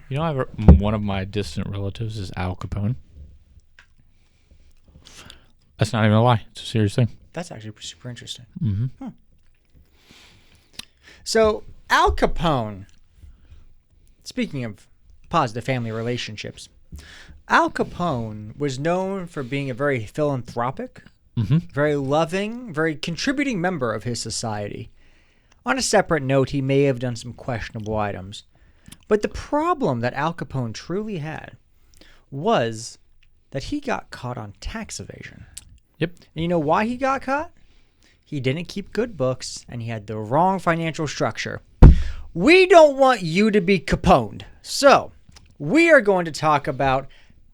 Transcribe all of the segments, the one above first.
You know, one of my distant relatives is Al Capone. That's not even a lie. It's a serious thing. That's actually super interesting. Mm-hmm. So, Al Capone, speaking of positive family relationships, Al Capone was known for being a very philanthropic, very loving, very contributing member of his society. On a separate note, he may have done some questionable items. But the problem that Al Capone truly had was that he got caught on tax evasion. Yep. And you know why he got caught? He didn't keep good books, and he had the wrong financial structure. We don't want you to be Caponed. So, we are going to talk about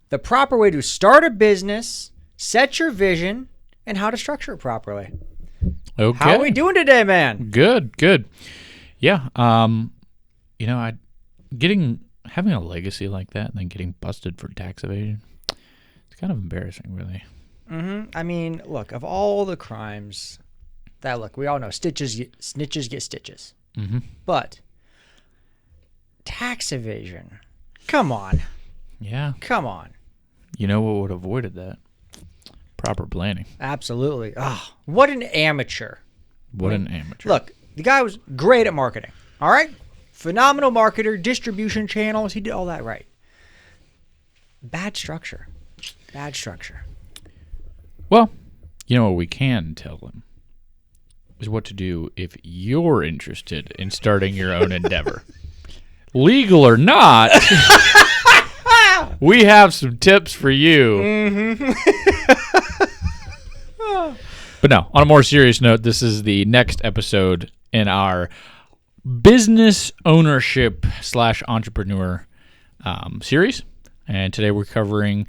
the proper way to start a business, set your vision, and how to structure it properly. Okay. How are we doing today, man? Good. Yeah. You know, having a legacy like that and then getting busted for tax evasion, it's kind of embarrassing, really. I mean, look, of all the crimes that, we all know snitches get stitches. But tax evasion, come on. Yeah. Come on. You know what would have avoided that? Proper planning. Absolutely. Oh, what an amateur. What an amateur. Look, the guy was great at marketing. All right? Phenomenal marketer, distribution channels. He did all that right. Bad structure. Well, you know what we can tell him is what to do if you're interested in starting your own endeavor. Legal or not, we have some tips for you. But no, on a more serious note, this is the next episode in our business ownership / entrepreneur series. And today we're covering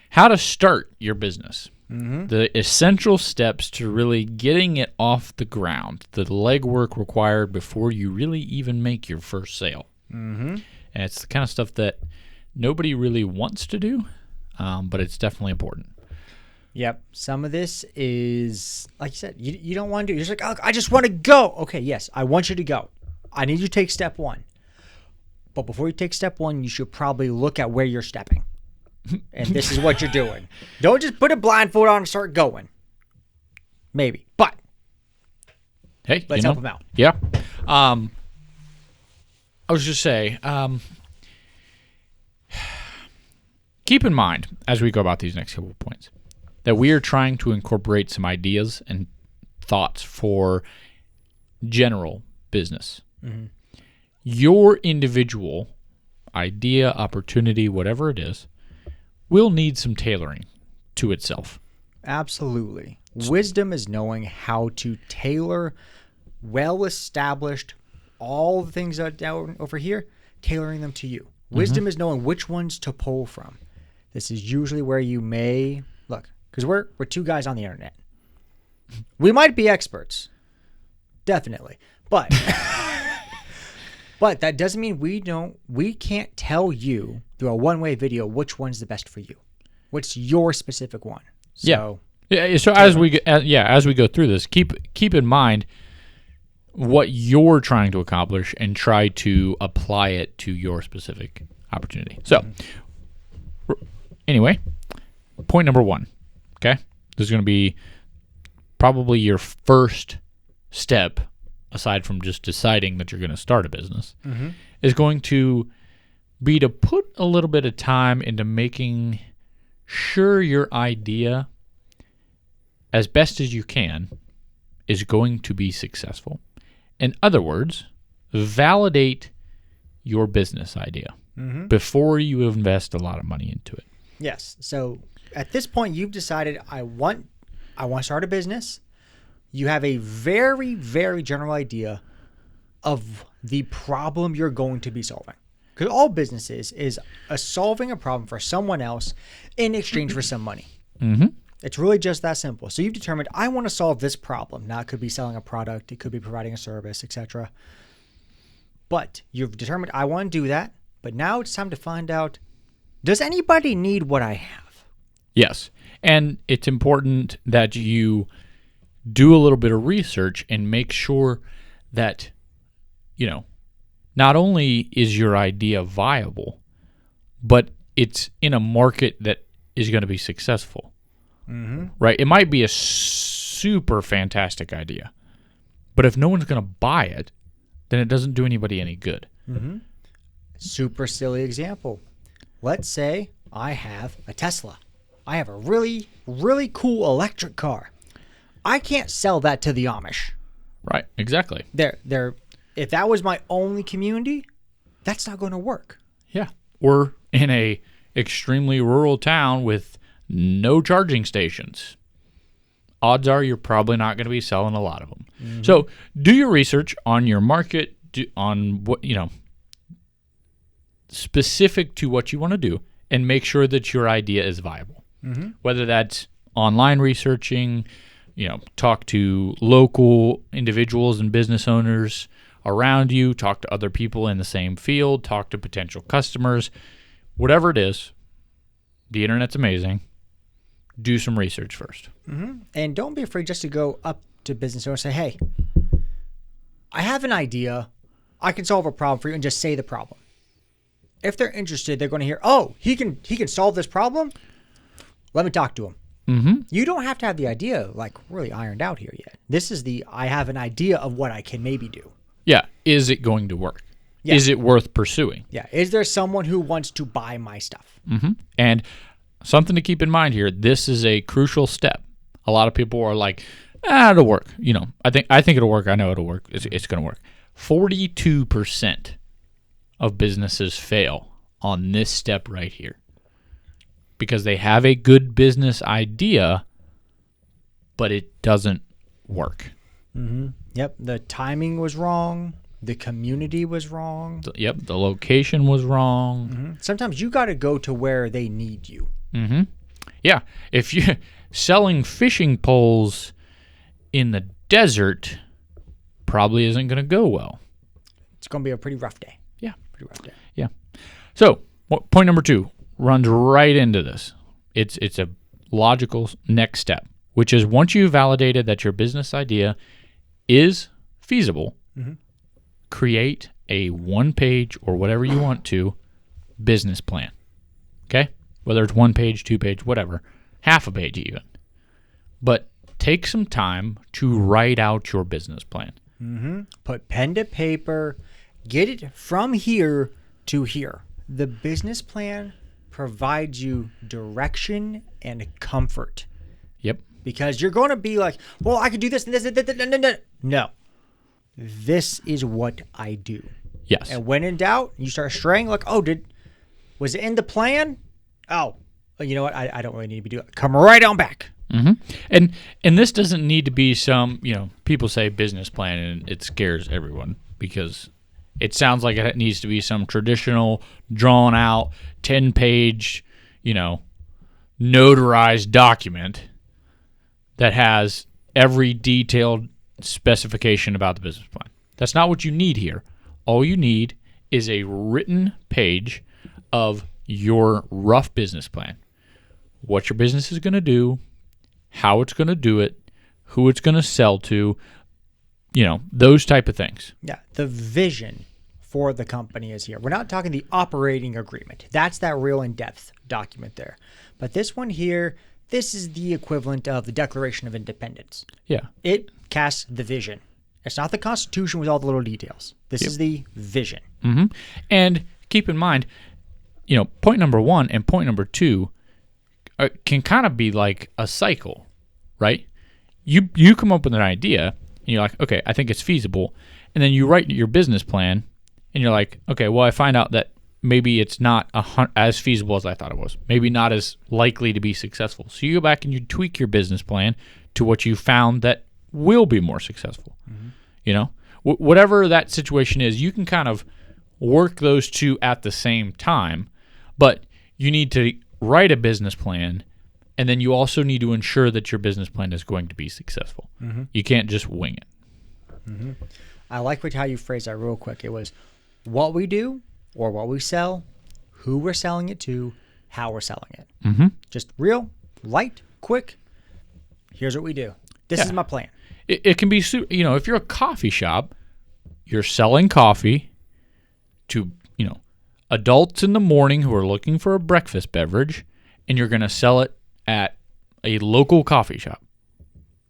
how to start your business. The essential steps to really getting it off the ground, the legwork required before you really even make your first sale. And it's the kind of stuff that nobody really wants to do, but it's definitely important. Yep. Some of this is, like you said, you don't want to do. You're just like, oh, I just want to go. Okay, yes, I want you to go. I need you to take step one. But before you take step one, you should probably look at where you're stepping. And this is what you're doing. Don't just put a blindfold on and start going. Maybe. But hey, let's help them out. Yeah. I was just say, keep in mind as we go about these next couple of points that we are trying to incorporate some ideas and thoughts for general business. Your individual idea, opportunity, whatever it is, will need some tailoring to itself. Absolutely. Wisdom is knowing how to tailor well-established, all the things that are down over here, tailoring them to you. Wisdom is knowing which ones to pull from. This is usually where you may look, because we're two guys on the internet. We might be experts, definitely, but but that doesn't mean we can't tell you through a one-way video which one's the best for you. What's your specific one? So, yeah. So as we go through this, keep in mind what you're trying to accomplish and try to apply it to your specific opportunity. So, anyway, point number 1. Okay, this is going to be probably your first step, aside from just deciding that you're going to start a business, is going to be to put a little bit of time into making sure your idea, as best as you can, is going to be successful. In other words, validate your business idea before you invest a lot of money into it. Yes. So at this point, you've decided I want to start a business. You have a very, very general idea of the problem you're going to be solving. Because all businesses is solving a problem for someone else in exchange for some money. It's really just that simple. So you've determined, I want to solve this problem. Now, it could be selling a product. It could be providing a service, etc. But you've determined, I want to do that. But now it's time to find out, does anybody need what I have? Yes. And it's important that you do a little bit of research and make sure that, not only is your idea viable, but it's in a market that is going to be successful. Right? It might be a super fantastic idea, but if no one's going to buy it, then it doesn't do anybody any good. Super silly example. Let's say I have a Tesla. I have a really, really cool electric car. I can't sell that to the Amish. Right, exactly. If that was my only community, that's not going to work. Yeah. Or in a extremely rural town with no charging stations. Odds are you're probably not going to be selling a lot of them. So do your research on your market, on what, specific to what you want to do, and make sure that your idea is viable. Whether that's online researching, talk to local individuals and business owners around you, talk to other people in the same field, talk to potential customers, whatever it is. The internet's amazing. Do some research first. And don't be afraid just to go up to business owners and say, hey, I have an idea. I can solve a problem for you, and just say the problem. If they're interested, they're going to hear, oh, he can solve this problem? Let me talk to him. You don't have to have the idea really ironed out here yet. This is I have an idea of what I can maybe do. Yeah. Is it going to work? Yeah. Is it worth pursuing? Yeah. Is there someone who wants to buy my stuff? And something to keep in mind here, this is a crucial step. A lot of people are like, it'll work. I think it'll work. I know it'll work. It's going to work. 42% of businesses fail on this step right here because they have a good business idea, but it doesn't work. Yep. The timing was wrong. The community was wrong. The location was wrong. Sometimes you got to go to where they need you. Yeah. If you're selling fishing poles in the desert, probably isn't going to go well. It's going to be a pretty rough day. Yeah. Pretty rough day. Yeah. So point number 2 runs right into this. It's a logical next step, which is once you've validated that your business idea is feasible, create a 1-page or whatever you want to business plan. Okay? Whether it's 1 page, 2 page, whatever, half a page even. But take some time to write out your business plan. Put pen to paper. Get it from here to here. The business plan provides you direction and comfort. Yep. Because you're going to be like, well, I could do this and this. No. This is what I do. Yes. And when in doubt, you start straying like, was it in the plan? Oh, you know what? I don't really need to be doing it. Come right on back. And this doesn't need to be some, people say business plan and it scares everyone because it sounds like it needs to be some traditional, drawn out, 10-page, notarized document that has every detailed specification about the business plan. That's not what you need here. All you need is a written page of your rough business plan. What your business is going to do, how it's going to do it, who it's going to sell to, those type of things. Yeah, the vision for the company is here. We're not talking the operating agreement. That's that real in-depth document there. But this one here, this is the equivalent of the Declaration of Independence. Yeah. It casts the vision. It's not the Constitution with all the little details. This is the vision. And keep in mind, point number 1 and point number 2 can kind of be like a cycle, right? You come up with an idea, and you're like, okay, I think it's feasible. And then you write your business plan, and you're like, okay, well, I find out that maybe it's not as feasible as I thought it was. Maybe not as likely to be successful. So you go back and you tweak your business plan to what you found that will be more successful. Whatever that situation is, you can kind of work those two at the same time, but you need to write a business plan, and then you also need to ensure that your business plan is going to be successful. You can't just wing it. I like how you phrased that real quick. It was what we do or what we sell, who we're selling it to, how we're selling it. Just real, light, quick. Here's what we do. This is my plan. It can be, if you're a coffee shop, you're selling coffee to, adults in the morning who are looking for a breakfast beverage, and you're going to sell it at a local coffee shop.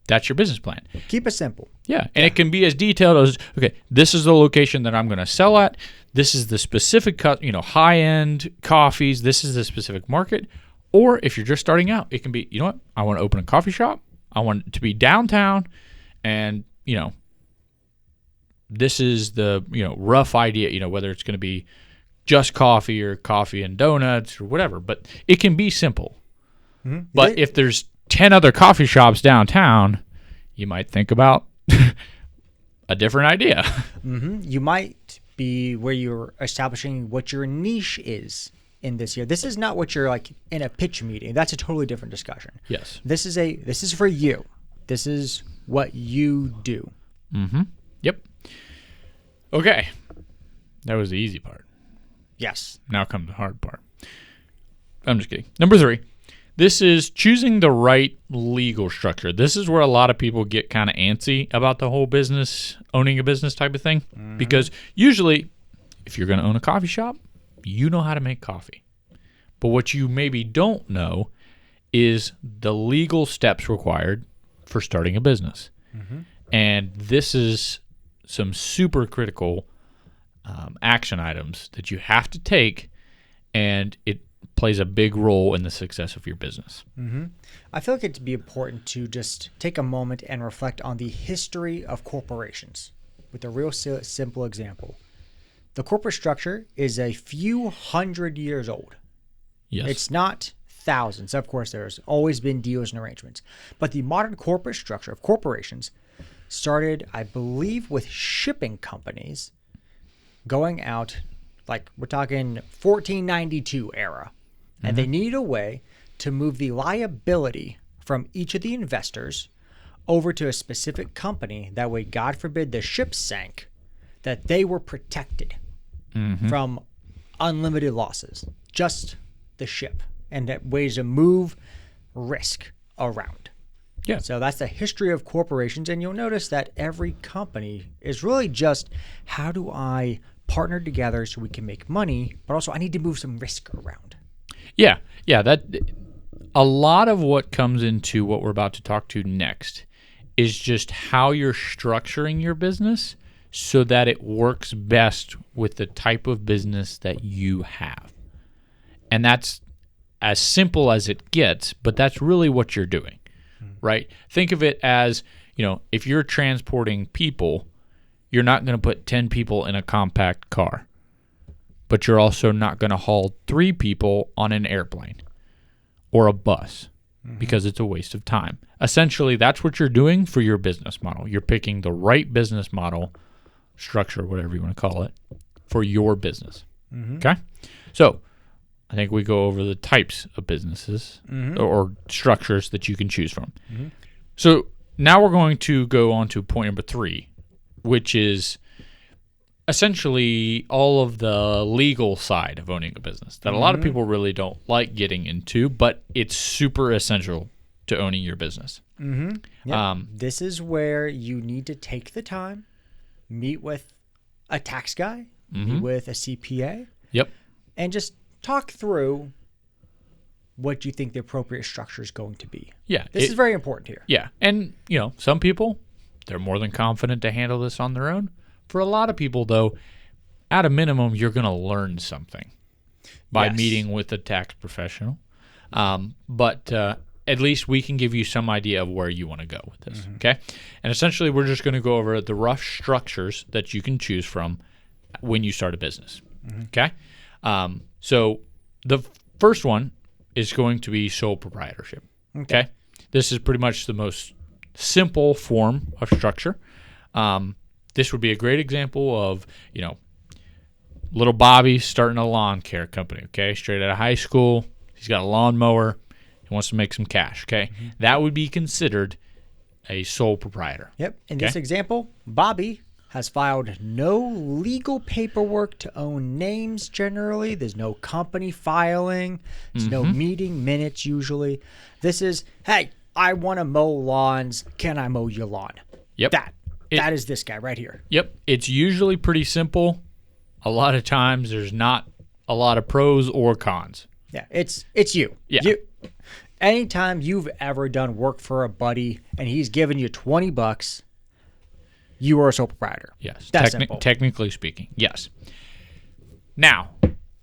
That's your business plan. Keep it simple. Yeah, and it can be as detailed as, okay, this is the location that I'm going to sell at. This is the specific, high-end coffees. This is the specific market. Or if you're just starting out, it can be, you know what? I want to open a coffee shop. I want it to be downtown, and, this is the, rough idea, whether it's going to be just coffee or coffee and donuts or whatever. But it can be simple. Mm-hmm. But if there's 10 other coffee shops downtown, you might think about a different idea. Mm-hmm. You might be where you're establishing what your niche is in this year. This is not what you're like in a pitch meeting. That's a totally different discussion. Yes. This is for you. This is what you do. Mm-hmm. Yep. Okay. That was the easy part. Yes. Now comes the hard part. I'm just kidding. Number 3. This is choosing the right legal structure. This is where a lot of people get kind of antsy about the whole business, owning a business type of thing. Mm-hmm. Because usually, if you're going to own a coffee shop, you know how to make coffee. But what you maybe don't know is the legal steps required for starting a business. Mm-hmm. And this is some super critical action items that you have to take, and it plays a big role in the success of your business. Mm-hmm. I feel like it'd be important to just take a moment and reflect on the history of corporations with a real simple example. The corporate structure is a few hundred years old. Yes. It's not thousands. Of course, there's always been deals and arrangements. But the modern corporate structure of corporations started, I believe, with shipping companies going out, like we're talking 1492 era. And they needed a way to move the liability from each of the investors over to a specific company. That way, God forbid, the ship sank, that they were protected from unlimited losses. Just the ship. And that ways to move risk around. Yeah. So that's the history of corporations. And you'll notice that every company is really just, how do I partner together so we can make money, but also I need to move some risk around. Yeah. That a lot of what comes into what we're about to talk to next is just how you're structuring your business so that it works best with the type of business that you have. And that's as simple as it gets, but that's really what you're doing, right? Think of it as, if you're transporting people, you're not going to put 10 people in a compact car, but you're also not going to haul 3 people on an airplane or a bus because it's a waste of time. Essentially, that's what you're doing for your business model. You're picking the right business model, structure, whatever you want to call it, for your business. Okay? So I think we go over the types of businesses or structures that you can choose from. So now we're going to go on to point number 3, which is essentially all of the legal side of owning a business that a lot of people really don't like getting into, but it's super essential to owning your business. Yep. This is where you need to take the time, meet with a tax guy, meet with a CPA, and just talk through what you think the appropriate structure is going to be. Yeah. This is very important here. Yeah. And, some people, they're more than confident to handle this on their own. For a lot of people, though, at a minimum, you're going to learn something by meeting with a tax professional. But at least we can give you some idea of where you want to go with this, okay? And essentially, we're just going to go over the rough structures that you can choose from when you start a business, okay? So the first one is going to be sole proprietorship, okay? This is pretty much the most simple form of structure. This would be a great example of, little Bobby starting a lawn care company, okay? Straight out of high school. He's got a lawnmower. He wants to make some cash, okay? That would be considered a sole proprietor. Yep. In this example, Bobby has filed no legal paperwork to own names generally. There's no company filing. There's no meeting minutes usually. This is, hey, I want to mow lawns. Can I mow your lawn? Yep. That is this guy right here. Yep. It's usually pretty simple. A lot of times there's not a lot of pros or cons. Yeah, it's you. Yeah. Anytime you've ever done work for a buddy and he's given you $20, you are a sole proprietor. Yes. That's simple. Technically speaking, yes. Now,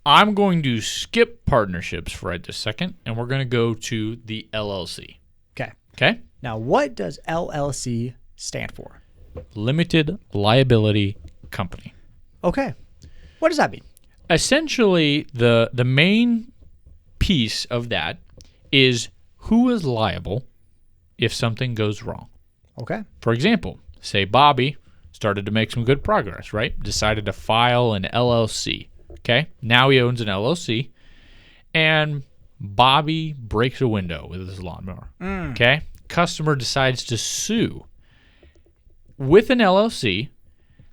I'm going to skip partnerships for right this second, and we're going to go to the LLC. Okay. Okay? Now, what does LLC stand for? Limited Liability Company. Okay. What does that mean? Essentially, the main piece of that is who is liable if something goes wrong. Okay. For example, say Bobby started to make some good progress, right? Decided to file an LLC. Okay. Now he owns an LLC, and Bobby breaks a window with his lawnmower. Okay. Customer decides to sue. With an LLC,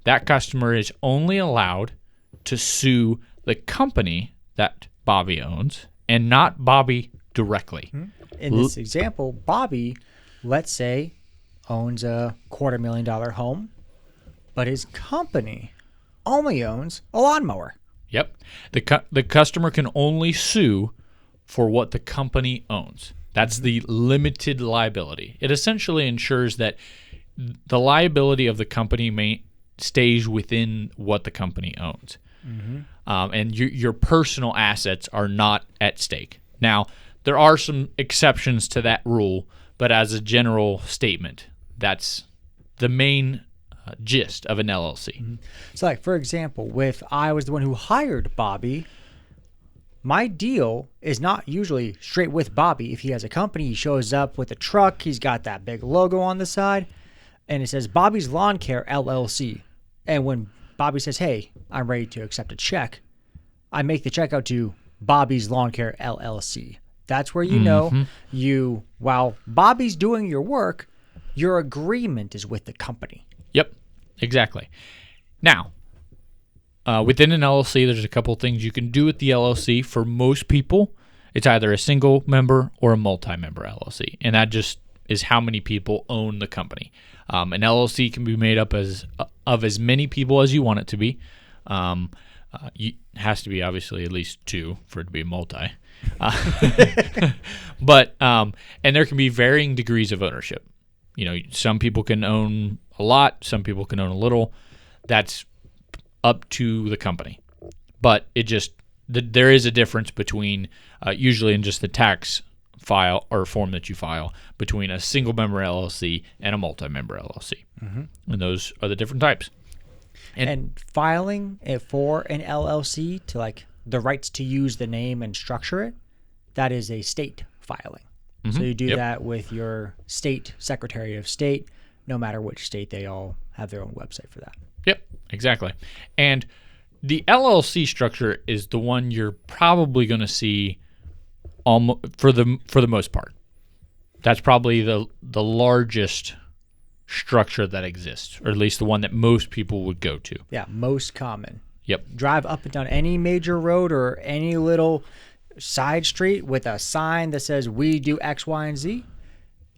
that customer is only allowed to sue the company that Bobby owns and not Bobby directly. In this example, Bobby, let's say, owns a $250,000 home, but his company only owns a lawnmower. Yep. The customer can only sue for what the company owns. That's the limited liability. It essentially ensures that the liability of the company stays within what the company owns. And your personal assets are not at stake. Now, there are some exceptions to that rule, but as a general statement, that's the main gist of an LLC. So, like, for example, if I was the one who hired Bobby, my deal is not usually straight with Bobby. If he has a company, he shows up with a truck, he's got that big logo on the side, and it says Bobby's Lawn Care LLC. And when Bobby says, hey, I'm ready to accept a check, I make the check out to Bobby's Lawn Care LLC. That's where you know while Bobby's doing your work, your agreement is with the company. Yep, exactly. Now, within an LLC, there's a couple of things you can do with the LLC. For most people, it's either a single member or a multi-member LLC, and that just is how many people own the company. An LLC can be made up of as many people as you want it to be. It has to be obviously at least two for it to be a multi. But and there can be varying degrees of ownership. You know, some people can own a lot, some people can own a little. That's up to the company. But there is a difference between usually in just the tax file or form that you file between a single member LLC and a multi-member LLC. And those are the different types. And filing it for an LLC to like the rights to use the name and structure it, that is a state filing. So you do that with your state Secretary of State, no matter which state. They all have their own website for that. Yep, exactly. And the LLC structure is the one you're probably going to see for the most part. That's probably the largest structure that exists, or at least the one that most people would go to. Yeah, most common. Yep. Drive up and down any major road or any little side street with a sign that says we do X, Y, and Z.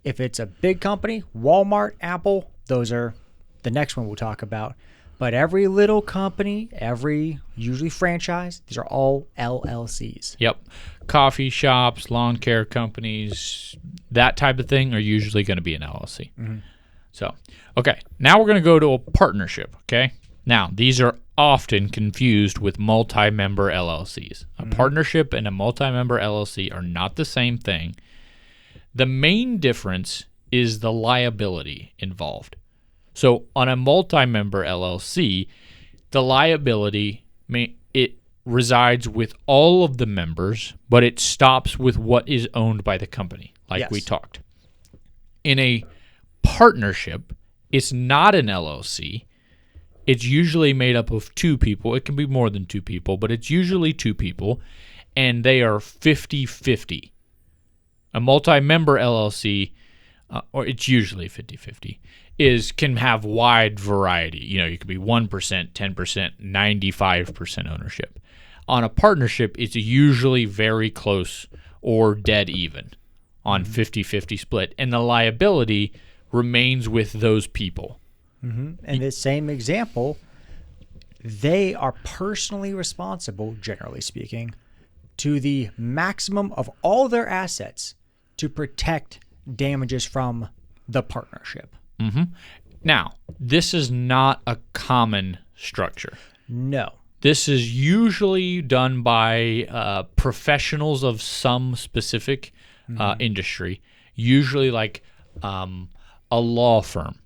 If it's a big company, Walmart, Apple, those are the next one we'll talk about. But every little company, every usually franchise, these are all LLCs. Yep. Coffee shops, lawn care companies, that type of thing are usually going to be an LLC. So, okay, now we're going to go to a partnership, okay? Now, these are often confused with multi-member LLCs. A partnership and a multi-member LLC are not the same thing. The main difference is the liability involved. So on a multi-member LLC, the liability, it resides with all of the members, but it stops with what is owned by the company, like we talked. In a partnership, it's not an LLC. It's usually made up of two people. It can be more than two people, but it's usually two people, and they are 50-50. A multi-member LLC, or it's usually 50-50, can have wide variety. You know, you could be 1%, 10%, 95% ownership. On a partnership, it's usually very close or dead even on 50-50 split, and the liability remains with those people. In this same example, they are personally responsible, generally speaking, to the maximum of all their assets to protect damages from the partnership. Now, this is not a common structure. No. This is usually done by professionals of some specific industry, usually like a law firm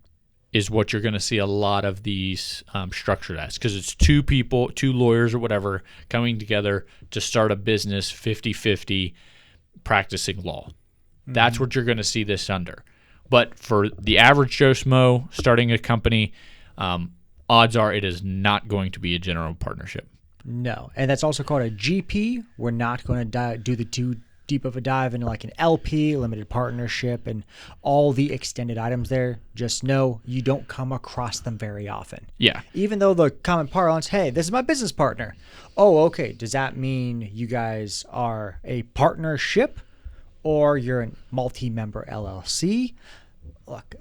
is what you're going to see a lot of these structured as, because it's two people, two lawyers or whatever, coming together to start a business 50-50 practicing law. That's what you're going to see this under. But for the average Joe Schmo starting a company, odds are it is not going to be a general partnership. No. And that's also called a GP. We're not going to do the too deep of a dive into like an LP, limited partnership, and all the extended items there. Just know you don't come across them very often. Yeah. Even though the common parlance, hey, this is my business partner. Oh, okay. Does that mean you guys are a partnership or you're a multi-member LLC? Look,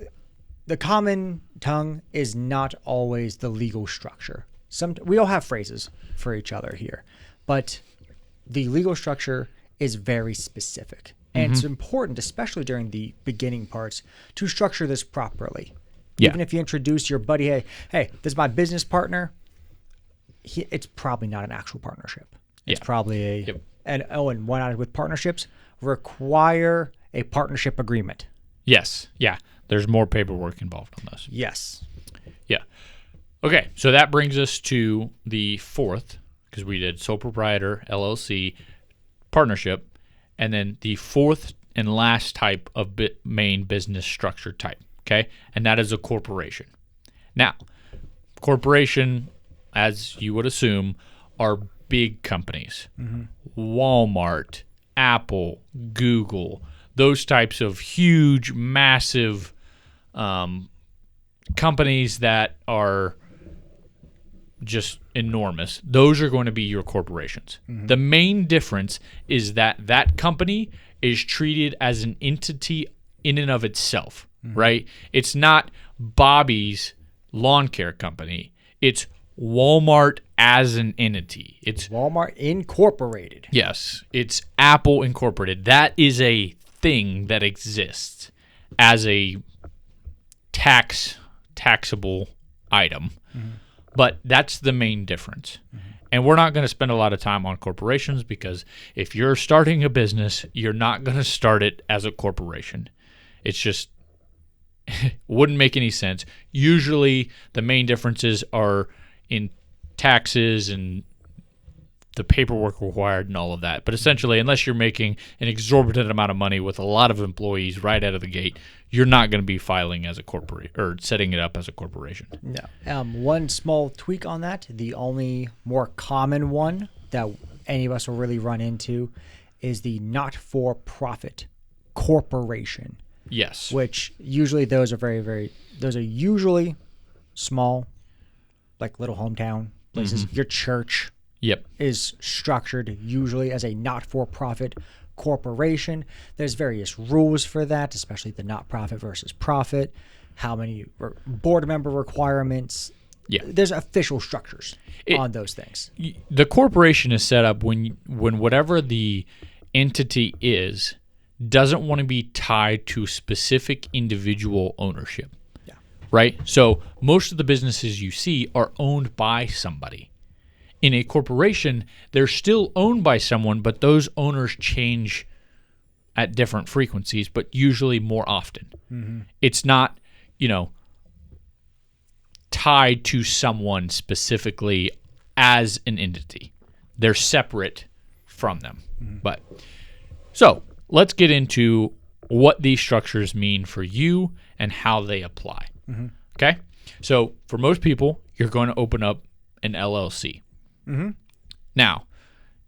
the common tongue is not always the legal structure. We all have phrases for each other here, but the legal structure is very specific. And it's important, especially during the beginning parts, to structure this properly. Yeah. Even if you introduce your buddy, hey, this is my business partner, it's probably not an actual partnership. It's probably and one item with partnerships require a partnership agreement. Yes. Yeah. There's more paperwork involved on those. Yes. Yeah. Okay. So that brings us to the fourth, because we did sole proprietor, LLC, partnership, and then the fourth and last type of main business structure type. Okay. And that is a corporation. Now, corporation, as you would assume, are big companies. Walmart, Apple, Google, those types of huge, massive companies that are just enormous. Those are going to be your corporations. The main difference is that that company is treated as an entity in and of itself, right? It's not Bobby's lawn care company. It's Walmart as an entity. It's Walmart Incorporated. Yes, it's Apple Incorporated. That is a thing that exists as a taxable item. But that's the main difference. And we're not going to spend a lot of time on corporations, because if you're starting a business, you're not going to start it as a corporation. It's just wouldn't make any sense. Usually the main differences are in taxes and the paperwork required and all of that. But essentially, unless you're making an exorbitant amount of money with a lot of employees right out of the gate, you're not going to be filing as a corporate or setting it up as a corporation. No. One small tweak on that, the only more common one that any of us will really run into is the not-for-profit corporation. Yes. Which usually those are those are usually small, like little hometown places. Your church is structured usually as a not-for-profit corporation. There's various rules for that, especially the not-profit versus profit, how many board member requirements. There's official structures on those things. The corporation is set up when whatever the entity is doesn't want to be tied to specific individual ownership. Right? So most of the businesses you see are owned by somebody. In a corporation, they're still owned by someone, but those owners change at different frequencies, but usually more often. It's not, tied to someone specifically as an entity. They're separate from them. But so let's get into what these structures mean for you and how they apply. Okay? So for most people, you're going to open up an LLC. Now,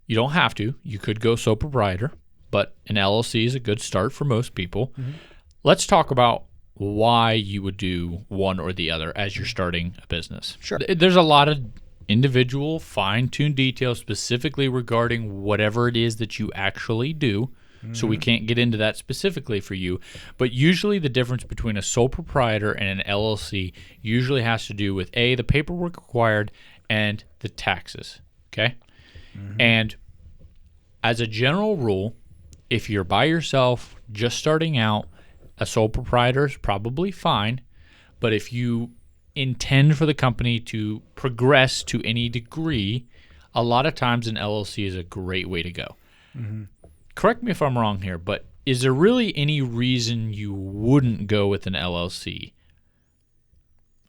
you don't have to. You could go sole proprietor, but an LLC is a good start for most people. Let's talk about why you would do one or the other as you're starting a business. Sure. There's a lot of individual fine-tuned details specifically regarding whatever it is that you actually do. So we can't get into that specifically for you. But usually the difference between a sole proprietor and an LLC usually has to do with A, the paperwork required, and the taxes. Okay. And as a general rule, if you're by yourself, just starting out, a sole proprietor is probably fine. But if you intend for the company to progress to any degree, a lot of times an LLC is a great way to go. Correct me if I'm wrong here, but is there really any reason you wouldn't go with an LLC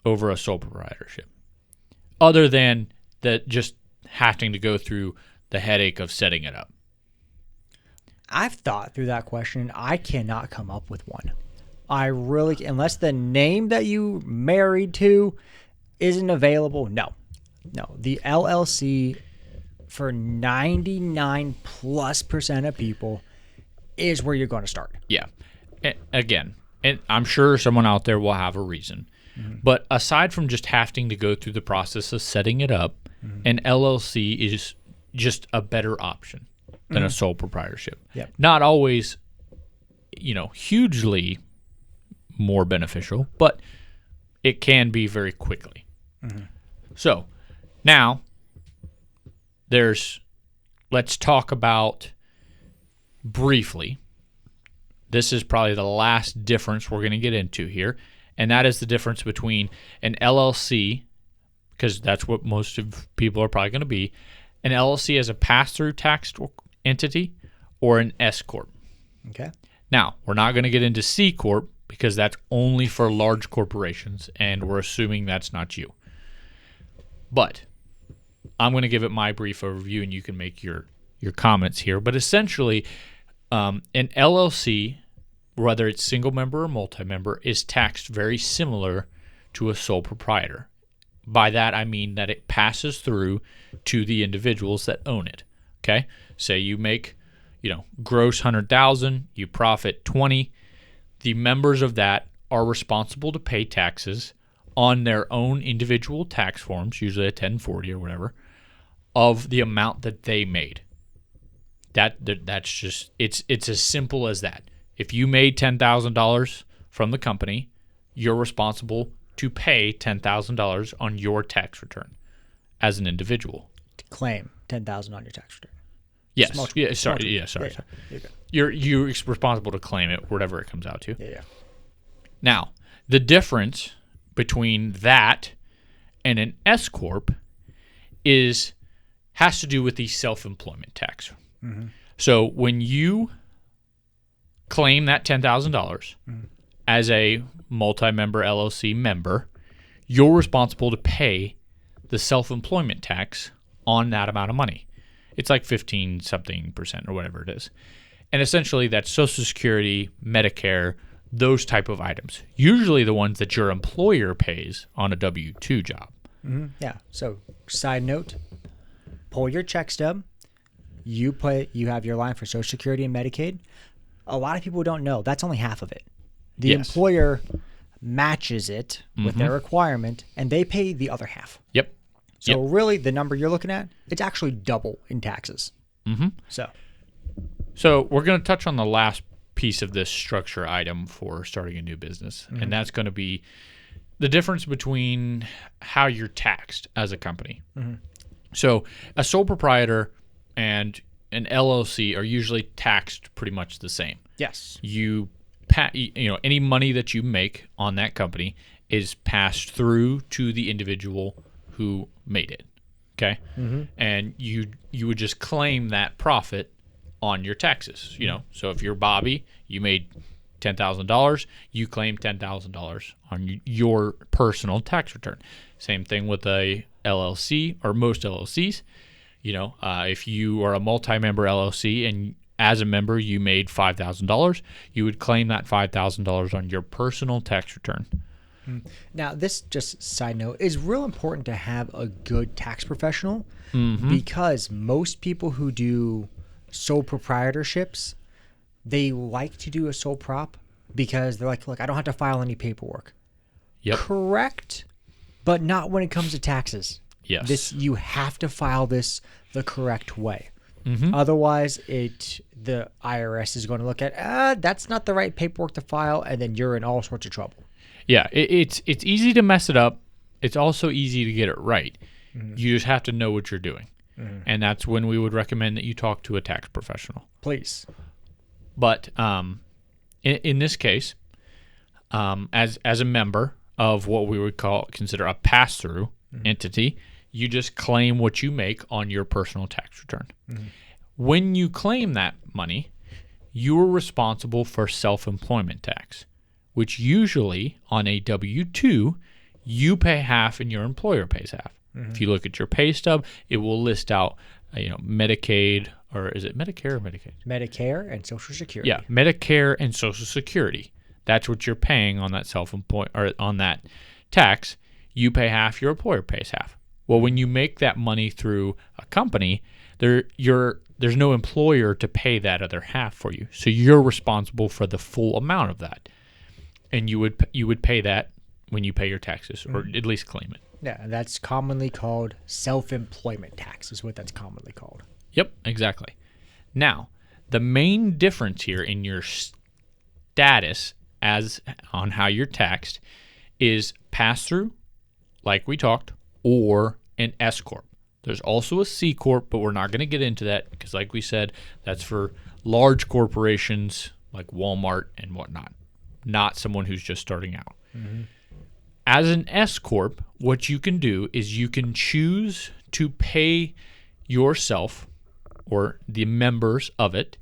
over a sole proprietorship, other than that just having to go through the headache of setting it up? I've thought through that question. I cannot come up with one. I really, unless the name that you married to isn't available, no. The LLC for 99+% of people is where you're going to start. Yeah. Again, and I'm sure someone out there will have a reason. But aside from just having to go through the process of setting it up, an LLC is just a better option than a sole proprietorship. Yep. Not always, hugely more beneficial, but it can be very quickly. So now let's talk about briefly, this is probably the last difference we're going to get into here, and that is the difference between an LLC, because that's what most of people are probably going to be, an LLC as a pass-through taxed entity, or an S-Corp. Okay. Now, we're not going to get into C-Corp because that's only for large corporations, and we're assuming that's not you. But I'm going to give it my brief overview, and you can make your comments here. But essentially, an LLC, whether it's single member or multi-member, is taxed very similar to a sole proprietor. By that, I mean that it passes through to the individuals that own it. Okay? Say you make, gross 100,000, you profit 20. The members of that are responsible to pay taxes on their own individual tax forms, usually a 1040 or whatever, of the amount that they made. That's just it's as simple as that. If you made $10,000 from the company, you're responsible to pay $10,000 on your tax return as an individual. To claim $10,000 on your tax return. Yes. Sorry. You're responsible to claim it, whatever it comes out to. Yeah. Now, the difference between that and an S-Corp has to do with the self-employment tax. So when you claim that $10,000 as a multi-member LLC member, you're responsible to pay the self-employment tax on that amount of money. It's like 15-something% or whatever it is. And essentially that's Social Security, Medicare, those type of items. Usually the ones that your employer pays on a W-2 job. Yeah. So side note, pull your check stub. You have your line for Social Security and Medicaid. A lot of people don't know that's only half of it. The employer matches it with their requirement, and they pay the other half. Yep. So really, the number you're looking at, it's actually double in taxes. So we're going to touch on the last piece of this structure item for starting a new business, and that's going to be the difference between how you're taxed as a company. So a sole proprietor and an LLC are usually taxed pretty much the same. Yes. Any money that you make on that company is passed through to the individual who made it. Okay? And you would just claim that profit on your taxes. So if you're Bobby, you made $10,000, you claim $10,000 on your personal tax return. Same thing with a LLC or most LLCs. If you are a multi-member LLC and as a member you made $5,000, you would claim that $5,000 on your personal tax return. Now, this, just side note, is real important to have a good tax professional because most people who do sole proprietorships, they like to do a sole prop because they're like, look, I don't have to file any paperwork. Yep. Correct, but not when it comes to taxes. Yes. You have to file this the correct way. Otherwise, the IRS is going to look at, that's not the right paperwork to file, and then you're in all sorts of trouble. Yeah, it's easy to mess it up. It's also easy to get it right. You just have to know what you're doing. And that's when we would recommend that you talk to a tax professional. Please. But in this case, as a member of what we would consider a pass-through entity, you just claim what you make on your personal tax return. When you claim that money, you are responsible for self-employment tax, which usually on a W-2, you pay half and your employer pays half. If you look at your pay stub, it will list out, Medicaid, or is it Medicare or Medicaid? Medicare and Social Security. Yeah, Medicare and Social Security. That's what you're paying on that on that tax. You pay half, your employer pays half. Well, when you make that money through a company, there's no employer to pay that other half for you. So you're responsible for the full amount of that. And you would pay that when you pay your taxes, or at least claim it. Yeah, that's commonly called self-employment tax is what that's commonly called. Yep, exactly. Now, the main difference here in your status on how you're taxed is pass-through, like we talked, or an S-Corp. There's also a C-Corp, but we're not going to get into that because, like we said, that's for large corporations like Walmart and whatnot, not someone who's just starting out. As an S-Corp, what you can do is you can choose to pay yourself or the members of it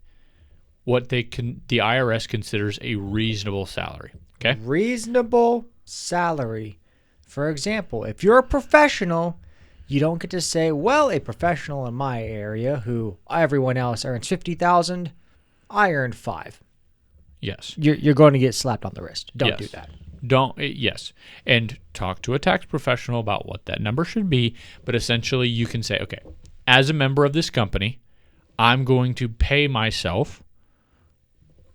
what the IRS considers a reasonable salary. Okay? Reasonable salary. For example, if you're a professional, you don't get to say, well, a professional in my area who everyone else earns $50,000, I earned $5,000. Yes. You're going to get slapped on the wrist. Don't do that. Yes. And talk to a tax professional about what that number should be. But essentially, you can say, okay, as a member of this company, I'm going to pay myself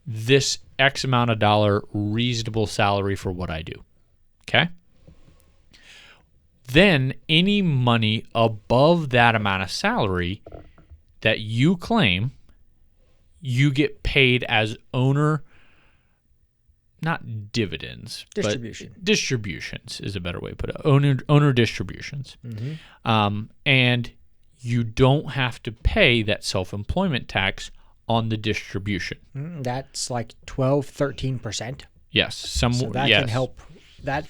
this X amount of dollar reasonable salary for what I do. Okay? Then any money above that amount of salary that you claim, you get paid as owner, not dividends, Distribution. but distributions is a better way to put it. Owner distributions. And you don't have to pay that self-employment tax on the distribution. That's like 12-13%. Yes. So that can help. That's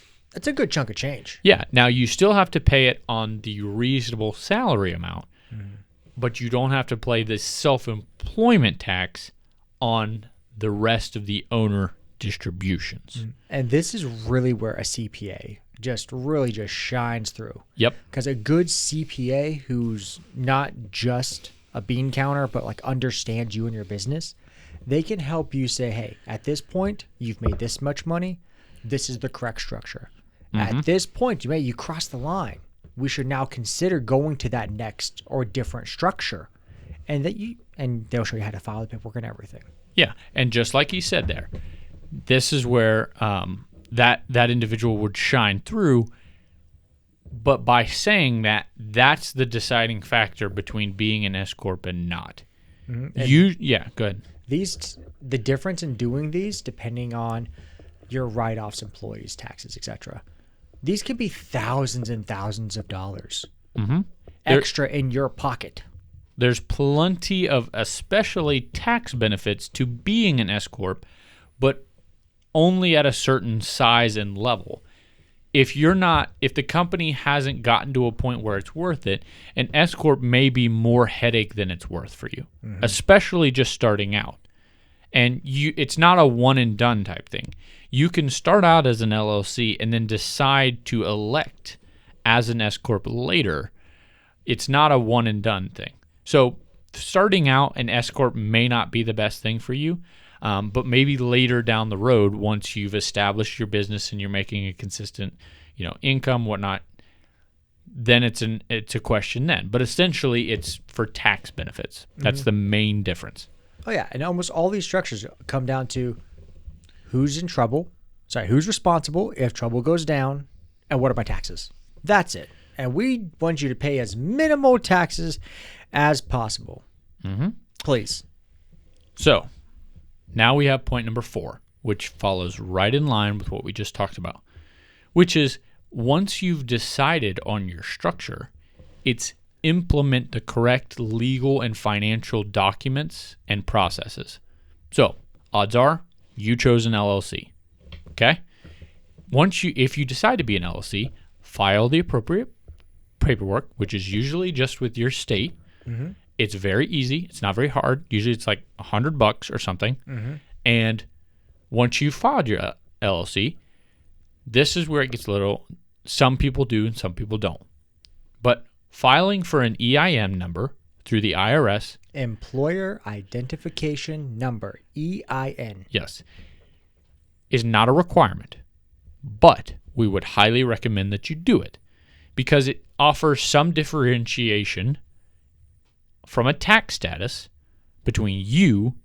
a good chunk of change. Yeah. Now, you still have to pay it on the reasonable salary amount, but you don't have to pay the self-employment tax on the rest of the owner distributions. And this is really where a CPA just shines through. Yep. Because a good CPA who's not just a bean counter, but like understands you and your business, they can help you say, hey, at this point, you've made this much money. This is the correct structure. At this point, you cross the line. We should now consider going to that next or different structure. And they'll show you how to file the paperwork and everything. Yeah. And just like he said there, this is where that individual would shine through. But by saying that, that's the deciding factor between being an S-Corp and not. Go ahead. The difference in doing these, depending on your write-offs, employees, taxes, etc. These can be thousands and thousands of dollars extra in your pocket. There's plenty of especially tax benefits to being an S-Corp, but only at a certain size and level. If the company hasn't gotten to a point where it's worth it, an S-Corp may be more headache than it's worth for you, especially just starting out. And it's not a one and done type thing. You can start out as an LLC and then decide to elect as an S-Corp later. It's not a one and done thing. So starting out, an S-Corp may not be the best thing for you, but maybe later down the road, once you've established your business and you're making a consistent, income, whatnot, then it's a question then. But essentially, it's for tax benefits. That's the main difference. Oh yeah, and almost all these structures come down to who's responsible if trouble goes down, and what are my taxes? That's it. And we want you to pay as minimal taxes as possible. Please. So now we have point number 4, which follows right in line with what we just talked about, which is once you've decided on your structure, It's implement the correct legal and financial documents and processes. So, odds are you chose an LLC. Okay? If you decide to be an LLC, file the appropriate paperwork, which is usually just with your state. Mm-hmm. It's very easy. It's not very hard. Usually it's like $100 or something. Mm-hmm. And once you've filed your LLC, this is where it gets a little, some people do and some people don't. But filing for an EIN number through the IRS. Employer Identification Number, EIN. Yes. Is not a requirement. But we would highly recommend that you do it because it offers some differentiation from a tax status between you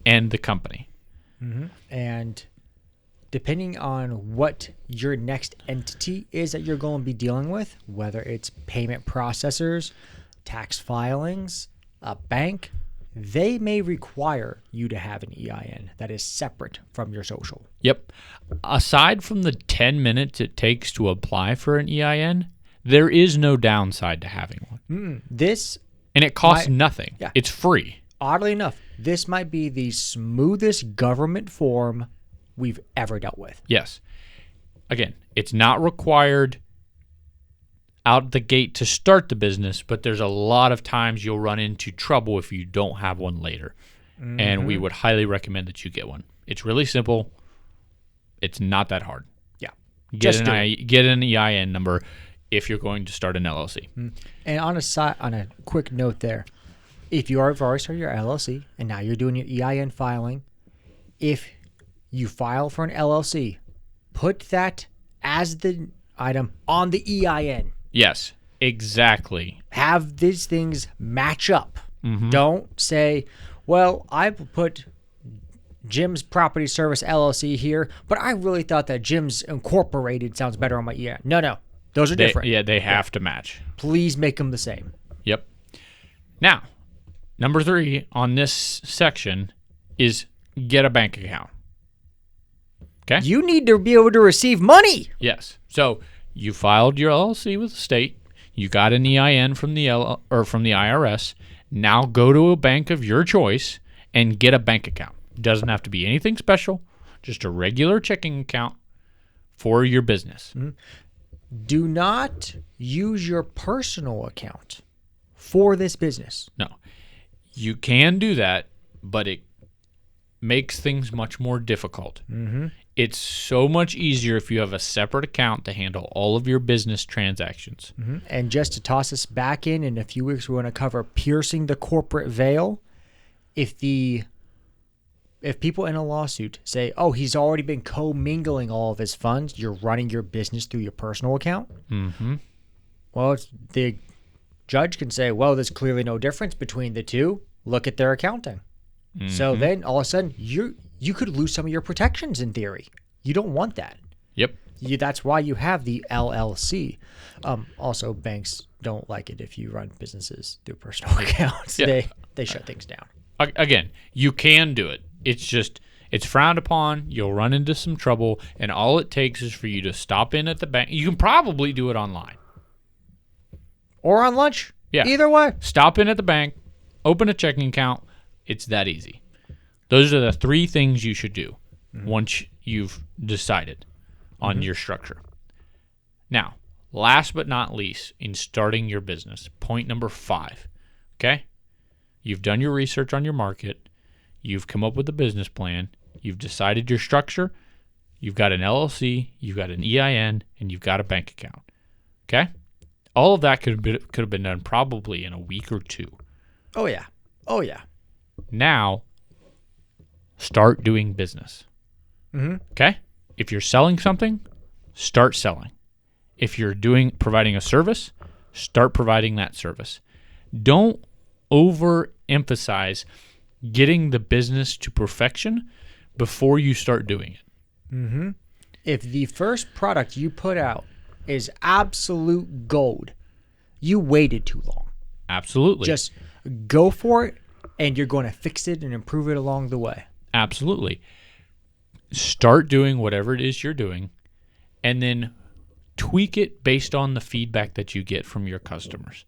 and the company. Mm-hmm. And depending on what your next entity is that you're going to be dealing with, whether it's payment processors, tax filings, a bank, they may require you to have an EIN that is separate from your social. Yep. Aside from the 10 minutes it takes to apply for an EIN, there is no downside to having one. And it costs nothing. Yeah. It's free. Oddly enough, this might be the smoothest government form we've ever dealt with. Yes. Again, it's not required out the gate to start the business, but there's a lot of times you'll run into trouble if you don't have one later. Mm-hmm. And we would highly recommend that you get one. It's really simple. It's not that hard. Yeah. Get an EIN number if you're going to start an LLC. Mm-hmm. And on a quick note there, if you have already started your LLC and now you're doing your EIN filing, if you file for an LLC, put that as the item on the EIN. Yes, exactly. Have these things match up. Mm-hmm. Don't say, well, I put Jim's Property Service LLC here, but I really thought that Jim's Incorporated sounds better on my EIN. No. Those are different. They have to match. Please make them the same. Yep. Now, number 3 on this section is get a bank account. Okay? You need to be able to receive money. Yes. So you filed your LLC with the state. You got an EIN from the IRS. Now go to a bank of your choice and get a bank account. Doesn't have to be anything special. Just a regular checking account for your business. Mm-hmm. Do not use your personal account for this business. No. You can do that, but it makes things much more difficult. Mm-hmm. It's so much easier if you have a separate account to handle all of your business transactions. Mm-hmm. And just to toss us back in a few weeks, we're going to cover piercing the corporate veil. If people in a lawsuit say, oh, he's already been commingling all of his funds, you're running your business through your personal account. Mm-hmm. Well, the judge can say, well, there's clearly no difference between the two. Look at their accounting. Mm-hmm. So then all of a sudden you could lose some of your protections in theory. You don't want that. Yep. That's why you have the LLC. Also, banks don't like it if you run businesses through personal accounts. Yeah. They shut things down. Again, you can do it. It's frowned upon. You'll run into some trouble, and all it takes is for you to stop in at the bank. You can probably do it online. Or on lunch. Yeah. Either way. Stop in at the bank, open a checking account. It's that easy. Those are the 3 things you should do once you've decided on your structure. Now, last but not least, in starting your business, point number 5, okay? You've done your research on your market. You've come up with a business plan. You've decided your structure. You've got an LLC. You've got an EIN, and you've got a bank account, okay? All of that could have been done probably in a week or 2. Oh, yeah. Now, start doing business. Mm-hmm. Okay? If you're selling something, start selling. If you're providing a service, start providing that service. Don't overemphasize getting the business to perfection before you start doing it. Mm-hmm. If the first product you put out is absolute gold, you waited too long. Absolutely. Just go for it, and you're going to fix it and improve it along the way. Absolutely. Start doing whatever it is you're doing, and then tweak it based on the feedback that you get from your customers.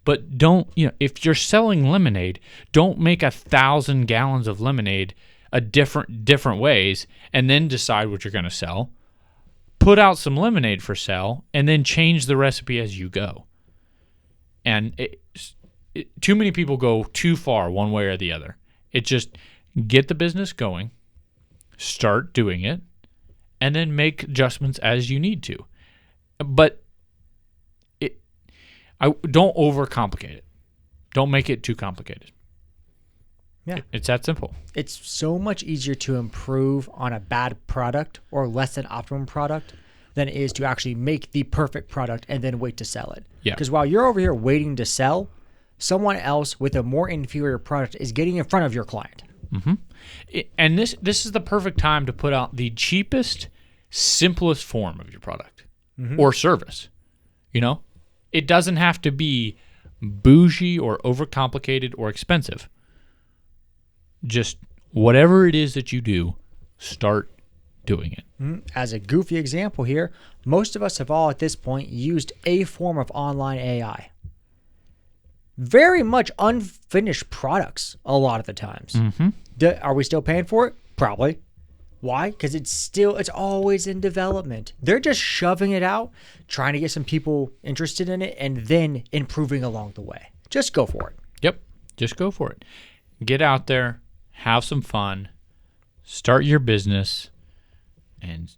But don't, if you're selling lemonade, don't make 1,000 gallons of lemonade different ways and then decide what you're going to sell. Put out some lemonade for sale and then change the recipe as you go. And too many people go too far one way or the other. It just get the business going, start doing it, and then make adjustments as you need to. But don't overcomplicate it. Don't make it too complicated. Yeah. It's that simple. It's so much easier to improve on a bad product or less than optimum product than it is to actually make the perfect product and then wait to sell it. Yeah. Because while you're over here waiting to sell, someone else with a more inferior product is getting in front of your client. Mm-hmm. And this is the perfect time to put out the cheapest, simplest form of your product or service. It doesn't have to be bougie or overcomplicated or expensive. Just whatever it is that you do, start doing it. As a goofy example here, most of us have all at this point used a form of online AI. Very much unfinished products a lot of the times. Are we still paying for it? Probably. Why? Because it's always in development. They're just shoving it out, trying to get some people interested in it, and then improving along the way. Just go for it. Yep. Just go for it. Get out there, have some fun, start your business, and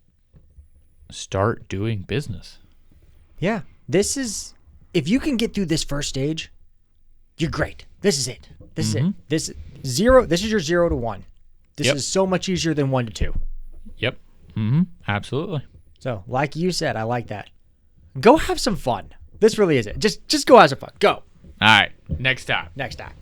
start doing business. Yeah. If you can get through this first stage, you're great. This is it. This is it. This is your 0 to 1. This is so much easier than 1 to 2. Yep. Absolutely. So, like you said, I like that. Go have some fun. This really is it. Just go have some fun. Go. All right. Next time. Next time.